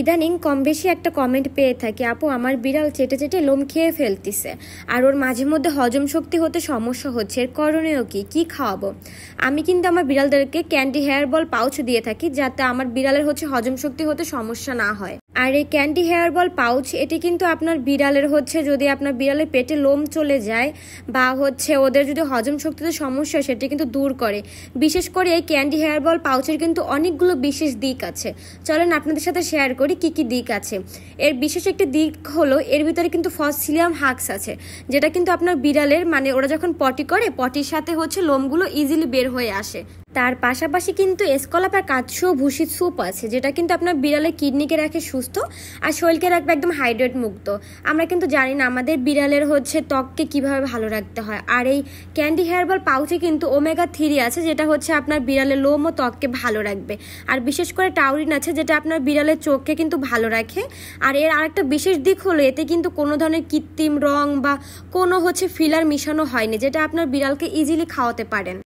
ইদানিং কম বেশি একটা কমেন্ট পেয়ে থাকি, আপু আমার বিড়াল চেটে চেটে লোম খেয়ে ফেলতেছে আর ওর মাঝে মধ্যে হজম শক্তি হতে সমস্যা হচ্ছে, এর করণীয় কি খাওয়াবো? আমি কিন্তু আমার বিড়ালদেরকে ক্যান্ডি হেয়ার বল পাউচ দিয়ে থাকি যাতে আমার বিড়ালের হজম শক্তি হতে সমস্যা না হয়। আর এই ক্যান্ডি হেয়ার বল পাউচ এটি কিন্তু আপনার বিড়ালের যদি আপনার বিড়ালের পেটে লোম চলে যায় বা ওদের যদি হজম শক্তিতে সমস্যা হয় সেটি কিন্তু দূর করে। বিশেষ করে এই ক্যান্ডি হেয়ার বল পাউচের কিন্তু অনেকগুলো বিশেষ দিক আছে, চলেন আপনাদের সাথে শেয়ার করি কি কি দিক আছে। এর বিশেষ একটি দিক হলো এর ভিতরে কিন্তু ফসিলিয়াম হাক্স আছে, যেটা কিন্তু আপনার বিড়ালের ওরা যখন পটি করে পটির সাথে লোমগুলো ইজিলি বের হয়ে আসে। তার পাশাপাশি কিন্তু এসকলাপ আর কাৎসু ভুসির স্যুপ আছে, যেটা কিন্তু আপনার বিড়ালের কিডনিকে রাখে সুস্থ আর শরীরকে রাখবে একদম হাইড্রেট মুক্ত। আমরা কিন্তু জানি না আমাদের বিড়ালের ত্বককে কিভাবে ভালো রাখতে হয়, আর এই ক্যান্ডি হেয়ার বল পাউচে কিন্তু ওমেগা-3 আছে, যেটা আপনার বিড়ালের লোম ও ত্বককে ভালো রাখবে। আর বিশেষ করে টাউরিন আছে, যেটা আপনার বিড়ালের চোখকে কিন্তু ভালো রাখে। আর এর আরেকটা বিশেষ দিক হলো এতে কিন্তু কোনো ধরনের কৃত্রিম রং বা কোনো ফিলার মিশানো হয়নি, যেটা আপনার বিড়ালকে ইজিলি খাওয়াতে পারেন।